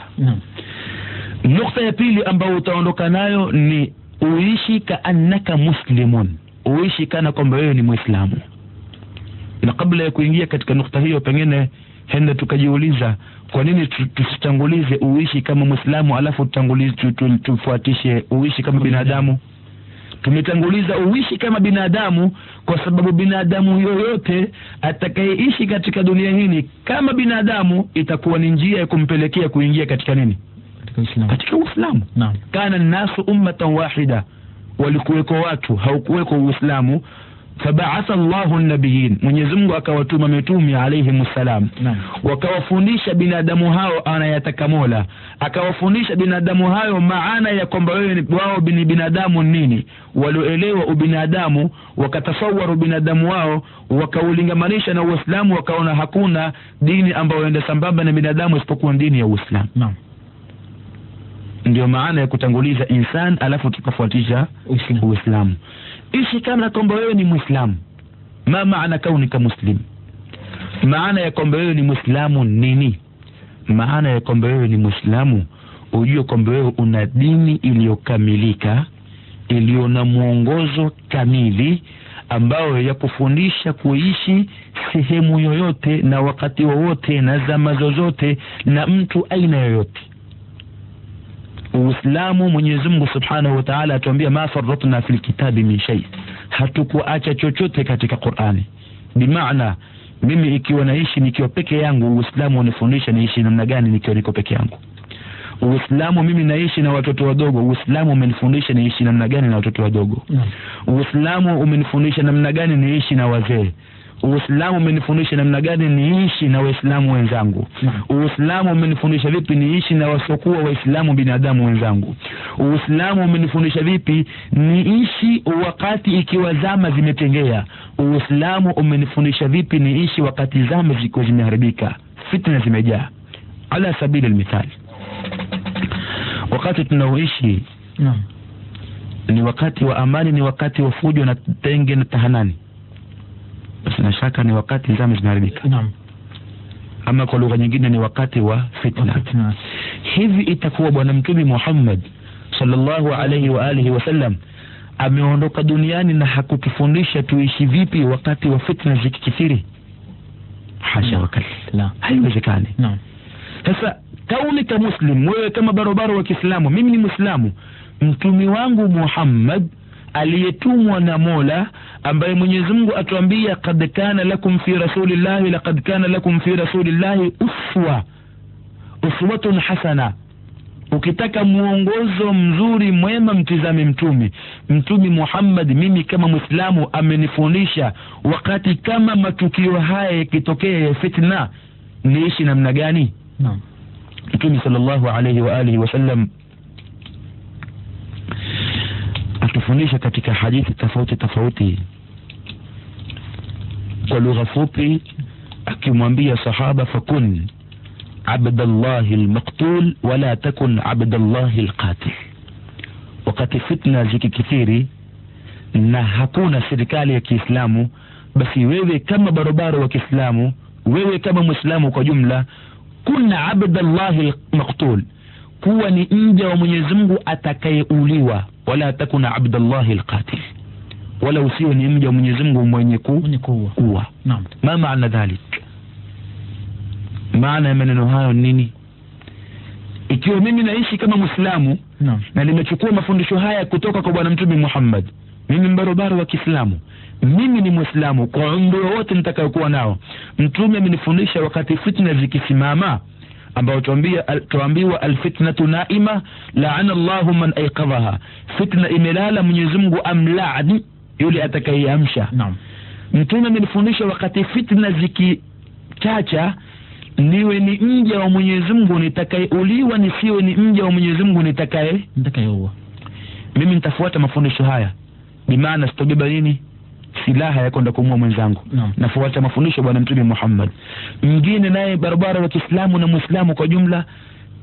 Nukta ya pili ambayo utaondoka nayo ni uishi kaannaka muslimun, uishi kana kwamba wewe ni Muislamu. Na kabla ya kuingia katika nukta hiyo, pengine henda tukajiuliza kwa nini tusitangulize uishi kama Muislamu alafu tufuatishe uishi kama binadamu. Tumetanguliza uishi kama binadamu kwa sababu binadamu yoyote atakayeishi katika dunia hii kama binadamu itakuwa ni njia ya kumpelekea kuingia katika nini? Katika Uislamu. Naam. Kana nasu ummatan wahida, walikuweko watu, haukuweko Uislamu. Faba'atha Allahu an-nabiyyin, Mwenyezi Mungu akawatuma mitume alayhimus salam, wakawafundisha binadamu hao anayataka Mola, akawafundisha binadamu hao maana ya kwamba wao ni binadamu nini, walioelewa ubinadamu, wakatasawaru binadamu wao, wakaulingamanisha na Uislamu, wakaona hakuna dini ambayo inaenda sambamba na binadamu isipokuwa dini ya Uislamu. Naam. Ndio maana ya kutanguliza insan alafu tukafuatisha Uislamu. Ishi kama kwamba wewe ni Muislamu. Ma maana kaunika muslim? Maana ya kwamba wewe ni Muislamu nini? Maana ya kwamba wewe ni Muislamu, ujue kwamba wewe una dini iliyokamilika, iliyo na mwongozo kamili ambao ya kufundisha kuishi sehemu yoyote na wakati wowote na zama zozote na mtu aina yoyote. Uislamu, Mwenyezi Mungu Subhanahu wa Ta'ala atuambia ma farratna fil kitabi min shay, hatukuacha chochote katika Qur'ani. Bimaana mimi ikiwa naishi nikiwa peke yangu, Uislamu unifundisha niishi namna gani nikiwa niko peke yangu. Uislamu mimi naishi na watoto wadogo, Uislamu umenifundisha niishi namna gani na watoto wadogo. Uislamu umenifundisha namna gani niishi na wazee. Uislamu umenifundisha namna gani niishi na Waislamu wenzangu. Uislamu umenifundisha vipi niishi na wasiokuwa Waislamu binadamu wenzangu. Uislamu umenifundisha vipi niishi wakati ikiwa zama zimetengea. Uislamu umenifundisha vipi niishi wakati zama ziko zimeharibika, fitna zimejaa. Ala sabili almithal, wakati tunaoishi ni wakati wa amani, ni wakati wa fujo na tenge na tahanani. Basi na shaka ni wakati zama zimeharibika. Naam. Ama kwa lugha nyingine ni wakati wa fitna. Hivi itakuwa bwana Mtume Muhammad sallallahu alayhi wa alihi wasallam ameondoka duniani na hakutufundisha tuishi vipi wakati wa fitna zikikithiri? Hasha wakali. La, haiwezekani. Naam. Sasa kaunika muslim, wewe kama barobaro wa Kiislamu, mimi ni Muislamu, Mtume wangu Muhammad aliyetumwa na Mola, ambaye Mwenyezi Mungu atuambia qad kana lakum fi rasulillahi, laqad kana lakum fi rasulillahi uswatun hasana. Ukitaka muongozo mzuri mwema, mtizame Mtume Muhammad. Mimi kama Muislamu amenifundisha wakati kama matukio haya yakitokea ya fitna niishi namna gani. Naam. Mtume sallallahu alayhi wa alihi wasallam atufundisha katika hadithi tofauti kwa lugha fupi, akimwambia sahaba fakun abdallahi almaqtul wala takun abdallahi alqatil. Wakati fitna zikikithiri na hakuna serikali ya Kiislamu, basi wewe kama barobaro wa Kiislamu, wewe kama Muislamu kwa jumla, kuna abdallahi almaqtul, kuwa ni mja wa Mwenyezi Mungu atakayeuliwa, wala takuna abdallahi alqatil, wala usiwe ni mja wa Mwenyezi Mungu mwenye kuua. Naam. Ma maana dhalik? Maana ya maneno hayo nini? Ikiwa mimi naishi kama Muislamu na nimechukua mafundisho haya kutoka kwa bwana Mtume Muhammad, mimi mbarobaro wa Kiislamu, mimi ni Muislamu kwa umri wote nitakayokuwa nao. Mtume amenifundisha wakati fitna zikisimama, ambao tuambiwa alfitnatu naima la'ana Allahu man ayqadhaha, fitna imelala Mwenyezi Mungu amlaani yule atakayeamsha. Naam. Mtume amenifundisha wakati fitna zikichacha niwe ni mja wa Mwenyezi Mungu nitakayeuliwa, nisiwe ni mja wa Mwenyezi Mungu nitakayeua. Mimi nitafuata mafundisho haya, bimaana sitobeba nini silaha ya kwenda kumua mwenzangu. Nafuata mafundisho bwana Mtume Muhammad. Mwingine naye barabara wa Kiislamu na Muislamu kwa jumla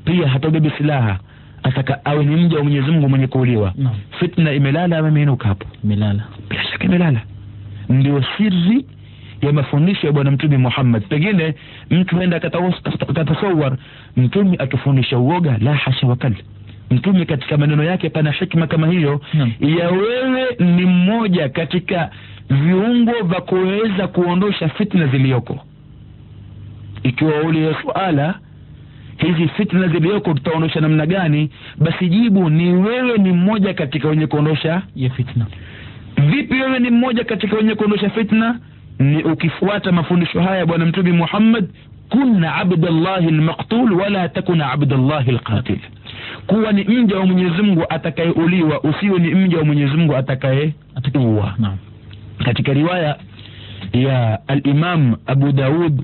pia hatobeba silaha, ataka awe ni mja wa Mwenyezi Mungu mwenye kuuliwa. Fitna imelala ama imeinuka hapo? Imelala. Bila shaka imelala. Ndio siri ya mafundisho ya bwana Mtume Muhammad. Pengine mtu aenda akatasawar Mtume atufundisha uoga, la hasha wakali. Mtume katika maneno yake pana hikma kama hiyo ya wewe ni mmoja katika viungo vya kuweza kuondosha fitna zilizoko. Ikiwa ule swala hizi fitna zilizoko tutaondosha namna gani, basi jibu ni wewe ni mmoja katika wenye kuondosha ya fitna. Vipi wewe ni mmoja katika wenye kuondosha fitna? Ni ukifuata mafundisho haya bwana Mtume Muhammad, kunna abdallahi almaqtul wala takuna abdallahi alqatil, kuwa ni mja wa Mwenyezi Mungu atakayeuliwa, usiwe ni mja wa Mwenyezi Mungu atakayeua. Naam. Katika riwaya ya al-Imam Abu Daud,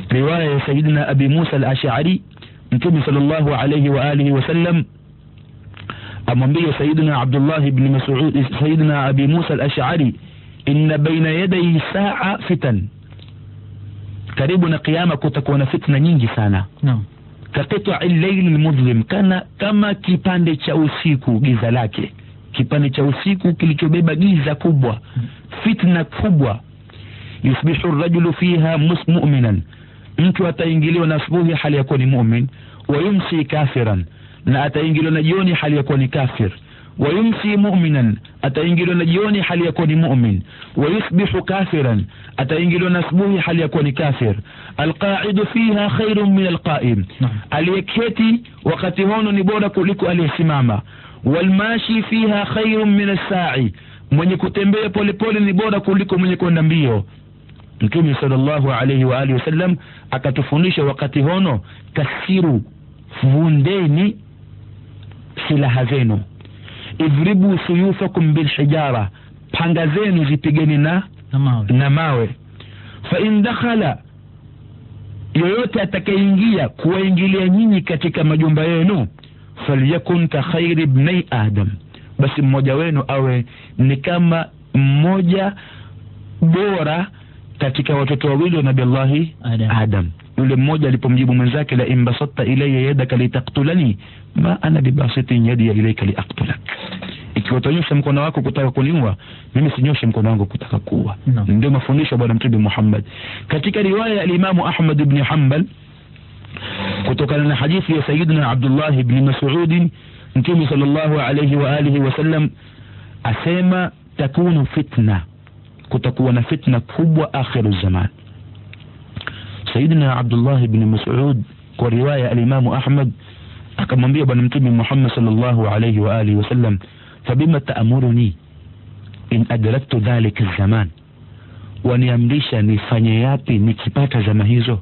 riwaya ya Sayyidina Abi Musa al-Ash'ari, Mtume sallallahu alayhi wa alihi wasallam amwambia Sayyidina Abdullah ibn Mas'ud, Sayyidina Abi Musa al-Ash'ari, inna baina yaday sa'a fitan, karibu na kiyama kutakuwa na fitna nyingi sana. Naam. Kaqita al-layl al-mudlim, kana kama kipande cha usiku giza lake, kipande cha usiku kilichobeba giza kubwa, fitna kubwa. Yusbihu ar-rajulu fiha mu'minan, mtu ataingiliwa na asubuhi hali ya kuwa ni mu'min, wa yumsi kafiran, na ataingiliwa na jioni hali ya kuwa ni kafir, wa yumsi mu'minan, ataingiliwa na jioni hali ya kuwa ni mu'min, wa yusbihu kafiran, ataingiliwa na asubuhi hali ya kuwa ni kafir. Alqa'idu fiha khairun min alqa'im, aliyeketi wakati hono ni bora kuliko aliyesimama. Walmashi fiha khairun min as-sa'i, mwenye kutembea polepole ni bora kuliko mwenye kwenda mbio. Mtume sallallahu alayhi wa alihi wasallam akatufundisha wakati hono, kasiru, vundeni silaha zenu, idribu suyufakum bil hijara, panga zenu zipigeni na mawe. Fa in dakhala, yoyote atakayeingia kuwaingilia nyinyi katika majumba yenu, falyakun ka khairi ibn Adam, basi mmoja wenu awe ni kama mmoja bora katika watoto wawili wa Nabii Allah Adam. Yule mmoja alipomjibu mwenzake, la imbasatta ilayya yadaka litaqtulani ma ana bibasitin yadi ilayka liaqtulak, ikiwa utanyosha mkono wako kutaka kuniua, mimi sinyoshe mkono wangu kutaka kuua. Ndio mafundisho bwana Mtume Muhammad. Katika riwaya ya Imam Ahmad ibn Hanbal kutokana na hadithi ya Sayyidina Abdullah ibn Mas'ud, Mtume sallallahu alayhi wa alihi wasallam asema takunu fitna, kutakuwa na fitna kubwa akhiru zaman. Sayyidina Abdullah ibn Mas'ud kwa riwaya ya Imam Ahmad akamwambia bwana Mtume Muhammad sallallahu alayhi wa alihi wasallam, fabima ta'muruni in adraktu dhalika zaman, waniamrisha nifanye yapi nikipata zama hizo?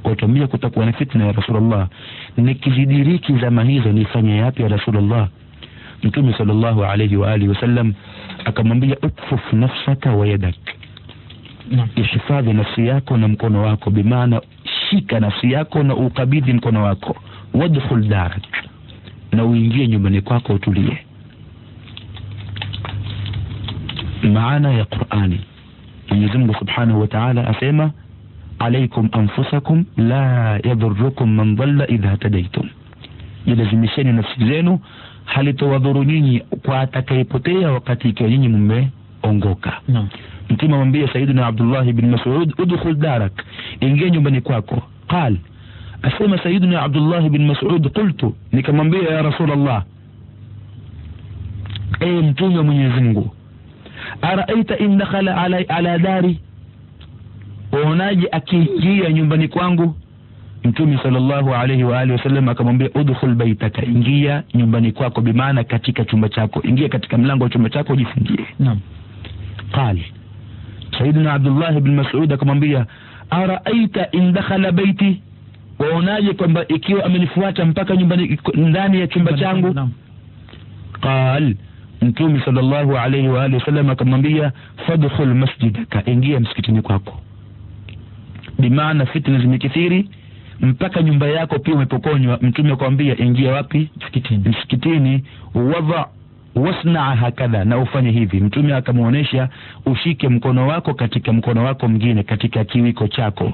Kutumia kutakuwa na fitna ya Rasulullah, nikizidiriki zama hizo nifanye yapi ya Rasulullah? Mtume sallallahu alayhi wa alihi wasallam akamwambia, ukfuf nafsaka wa yadak, ihifadhi nafsi yako na mkono wako, bimaana shika nafsi yako na ukabidhi mkono wako. Wadkhul darak, na uingie nyumbani kwako utulie. Maana ya Qur'ani, Mwenyezi Mungu Subhanahu wa Ta'ala asema, alaykum anfusakum la yadhurrukum man dhalla idha tadaytum, jilazimisheni nafsi zenu, halitowadhuru nyinyi kwa atakayepotea wakati ikiwa nyinyi mmeongoka. Mtume amwambia Sayyidina Abdullah ibn Mas'ud, udkhul darak, ingia nyumbani kwako. Qal, asema Sayyidina Abdullah ibn Mas'ud, qultu, nikamwambia ya Rasulullah, Mtume wa Mwenyezi Mungu, araaita in dakhala ala dari, uonaje akiingia nyumbani kwangu? Mtume sallallahu alayhi wa alihi wasallam akamwambia, udkhul baitaka, ingia nyumbani kwako, bimaana katika chumba chako, ingia katika mlango wa chumba chako ujifungie. قال سيدنا عبد الله بن مسعود akamwambia araita in dakhala baiti, waonaje kwamba ikiwa amenifuata mpaka nyumbani ndani ya chumba changu? قال Mtume sallallahu alayhi wa alihi wasallam akamwambia fadkhul masjidaka, ingia msikitini kwako. Bimaana fitna zimekithiri mpaka nyumba yako pia umepokonywa. Mtume akamwambia ingia wapi? Msikitini. Wadha wasna hakadha, na ufanye hivi. Mtume akamuonesha ushike mkono wako katika mkono wako mwingine katika kiwiko chako.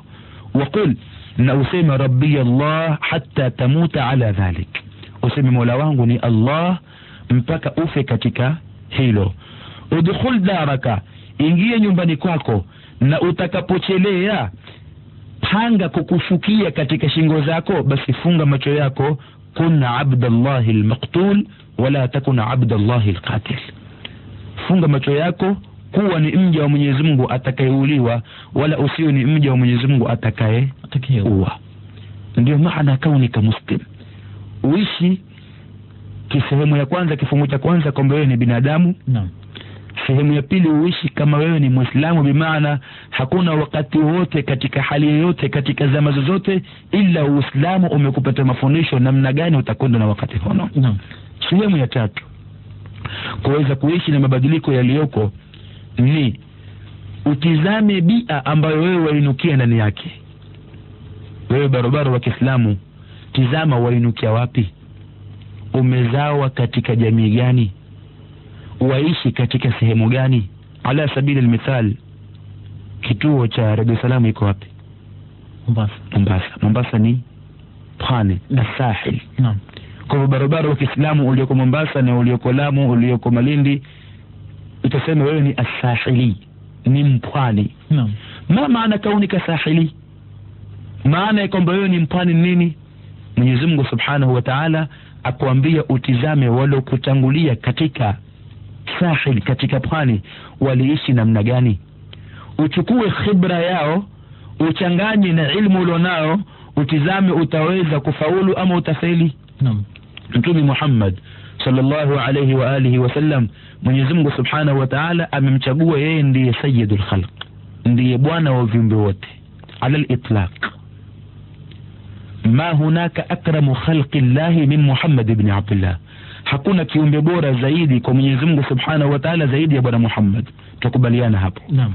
Waqul, na useme rabbi Allah hatta tamuta ala dhalik, useme mola wangu ni Allah mpaka ufe katika hilo. Udkhul daraka, ingia nyumbani kwako, na utakapochelea panga kukushukia katika shingo zako, basi funga macho yako. Kunna abdallahi almaqtul wala takuna abdallahi alqatil, funga macho yako kuwa ni mja wa Mwenyezi Mungu atakayeuliwa, wala usiwe ni mja wa Mwenyezi Mungu atakayeua. Ndio maana kaunika muslim, uishi kisehemu ya kwanza, kifungu cha kwanza kwamba wewe ni binadamu. Naam. Sehemu ya pili uishi kama wewe ni Muislamu, bimaana hakuna wakati wote katika hali yoyote katika zama zozote ila Uislamu umekupata mafundisho namna gani utakwenda na wakati huo. Naam. Sehemu ya tatu kuweza kuishi na mabadiliko yaliyoko ni utizame bia ambayo wewe wainukia ndani yake. Wewe barabara wa Kiislamu, tizama wainukia wapi? Umezawa katika jamii gani? Waishi katika sehemu gani? Ala sabili almithal, kituo cha Radio Salam iko wapi? Mombasa ni pwani na sahil. Naam. Kwa barabara wa Kiislamu ulioko Mombasa na ulioko Lamu, ulioko Malindi, utasema wewe ni as-sahili, ni mpwani. Naam. Maana kaunika sahili, maana ya kwamba wewe ni mpwani nini? Mwenyezi Mungu Subhanahu wa Ta'ala akwambia utizame wale kutangulia katika sahil, katika pwani, waliishi namna gani. Uchukue khibra yao, uchanganye na ilmu ulionao, utizame utaweza kufaulu ama utafeli. Naam. Mtume Muhammad sallallahu alayhi wa alihi wasallam, Mwenyezi Mungu Subhanahu wa Ta'ala amemchagua yeye ndiye sayyidul khalq, ndiye bwana wa viumbe wote ala al-itlaq. Ma hunaka akramu khalqi llahi min Muhammad ibn Abdullah, hakuna kiumbe bora zaidi kwa Mwenyezi Mungu Subhanahu wa Ta'ala zaidi ya bwana Muhammad. Tukubaliana hapo? Naam.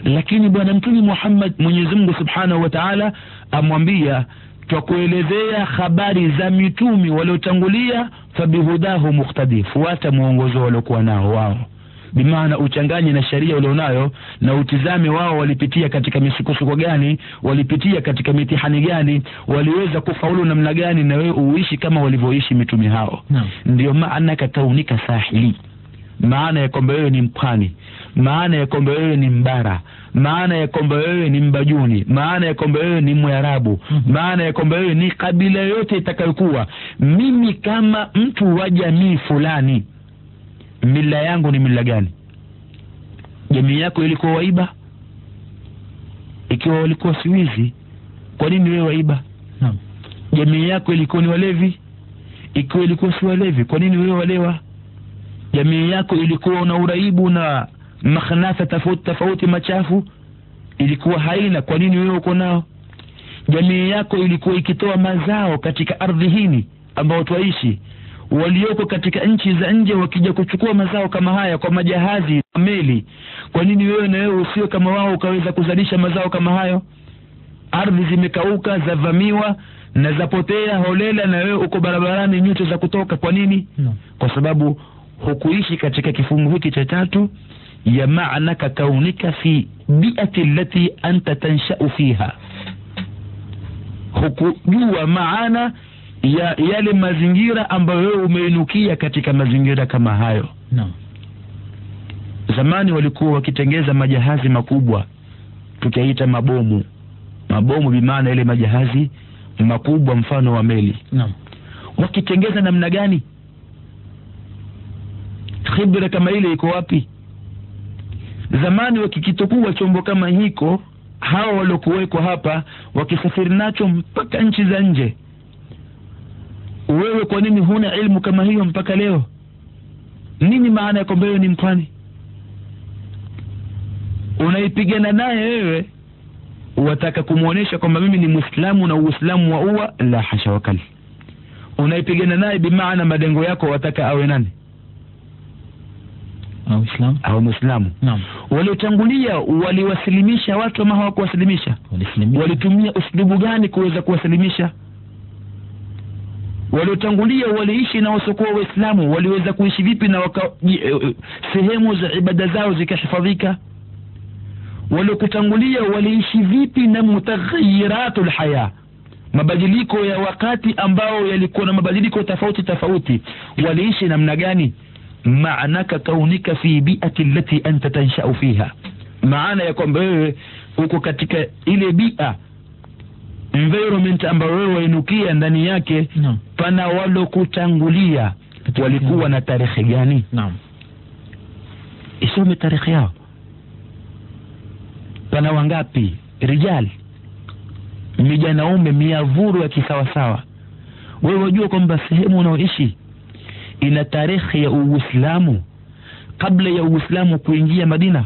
Lakini bwana Mtume Muhammad, Mwenyezi Mungu Subhanahu wa Ta'ala amwambia tukuelezea habari za mitume waliotangulia, fabihudahu muqtadi, fuata muongozo waliokuwa nao wao. Bimaana uchanganye na sharia ulionayo na utizame wao walipitia katika misukosuko gani, walipitia katika mitihani gani, waliweza kufaulu namna gani, na wewe uishi kama walivyoishi mitume hao. Ndio maana kaunika sahili, maana ya kwamba wewe ni mpwani, maana ya kwamba wewe ni mbara, maana ya kwamba wewe ni mbajuni, maana ya kwamba wewe ni Mwarabu, maana ya kwamba wewe ni kabila yote itakayokuwa. Mimi kama mtu wa jamii fulani, mila yangu ni mila gani? Jamii yako ilikuwa waiba? Ikiwa walikuwa siwizi, kwa nini wewe waiba? Naam. Jamii yako ilikuwa ni walevi? Ikiwa ilikuwa si walevi, kwa nini wewe walewa? Jamii yako ilikuwa na uraibu na makhnasa tofauti machafu, ilikuwa haina, kwa nini wewe uko nao? Jamii yako ilikuwa ikitoa mazao katika ardhi hii ambao tuishi, walioko katika nchi za nje wakija kuchukua mazao kama haya kwa majahazi, meli, kwa nini wewe na wewe usiwe kama wao ukaweza kuzalisha mazao kama hayo? Ardhi zimekauka, zavamiwa na zapotea holela, na wewe uko barabarani nyuto za kutoka. Kwa nini? Kwa sababu hukuishi katika kifungu hiki cha tatu ya maana kaunika fi bi'ati allati anta tansha'u fiha. Hukujua maana ya yale mazingira ambayo wewe umeinukia katika mazingira kama hayo. Zamani walikuwa wakitengeza majahazi makubwa, tukiita mabomu. Mabomu bimaana ile majahazi makubwa mfano wa meli. Wakitengeza namna gani? Khibra kama ile iko wapi? Zamani wakikitokuwa chombo kama hiko, hao waliokuweko hapa wakisafiri nacho mpaka nchi za nje. Wewe kwa nini huna ilmu kama hiyo mpaka leo? Nini maana ya kwamba wewe ni mpwani? unaipigana naye wewe wataka kumuonesha kwamba mimi ni Muislamu na Uislamu wa uwa, la hasha wakali. Unaipigana naye bimaana malengo yako wataka awe nani? Au Muislamu. Naam. Waliotangulia waliwasilimisha watu ama hawakuwasilimisha? Walitumia uslubu gani kuweza kuwasilimisha? Waliotangulia waliishi na wasiokuwa Waislamu, waliweza kuishi vipi na sehemu za ibada zao zikahifadhika? Waliokutangulia waliishi vipi na mutaghayiratul haya, mabadiliko ya wakati ambao yalikuwa na mabadiliko tofauti, waliishi namna gani? Maanaka kaunika fi bi'ati allati anta tansha'u fiha, maana ya kwamba wewe uko katika ile bi'a, environment ambayo wewe wainukia ndani yake. Pana walokutangulia walikuwa na tarehe gani? Isome tarehe yao. Pana wangapi rijal, mijanaume miavuru ya kisawasawa. Wewe wajua kwamba sehemu unaoishi ina tarehe ya Uislamu kabla ya Uislamu kuingia Madina.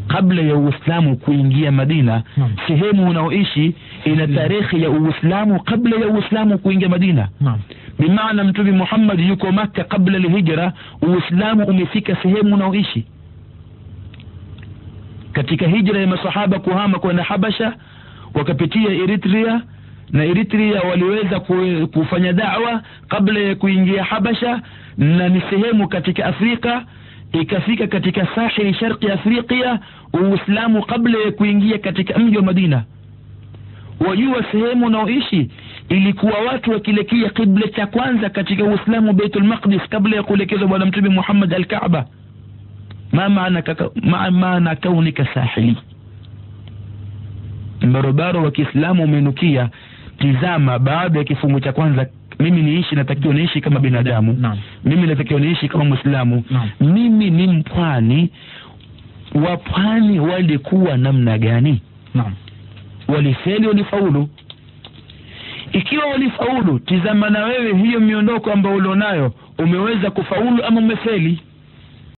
Kabla ya Uislamu kuingia Madina, sehemu unaoishi ina tarehe ya Uislamu kabla ya Uislamu kuingia Madina. Bimaana Mtume Muhammad yuko Makka kabla al-hijra, Uislamu umefika sehemu unaoishi. Katika hijra ya masahaba kuhama kwenda Habasha, wakapitia Eritrea, na Eritrea waliweza kufanya da'wa kabla ya kuingia Habasha, na ni sehemu katika Afrika. Ikafika katika sahili sharqi Afrika Uislamu kabla ya kuingia katika mji wa Madina. Wajua sehemu unaoishi ilikuwa watu wakielekea kibla cha kwanza katika Uislamu Baitul Maqdis kabla ya kuelekezwa bwana Mtume Muhammad al-Kaaba. maana kaunika sahili, mbarobaro wa Kiislamu umenukia. Tizama, baada ya kifungu cha kwanza, mimi niishi, natakiwa niishi kama binadamu. Mimi natakiwa niishi kama Muislamu. Mimi ni mpwani. Wapwani walikuwa namna gani? Walifeli, walifaulu? Ikiwa walifaulu, tizama na wewe hiyo miondoko ambayo ulionayo, umeweza kufaulu ama umefeli?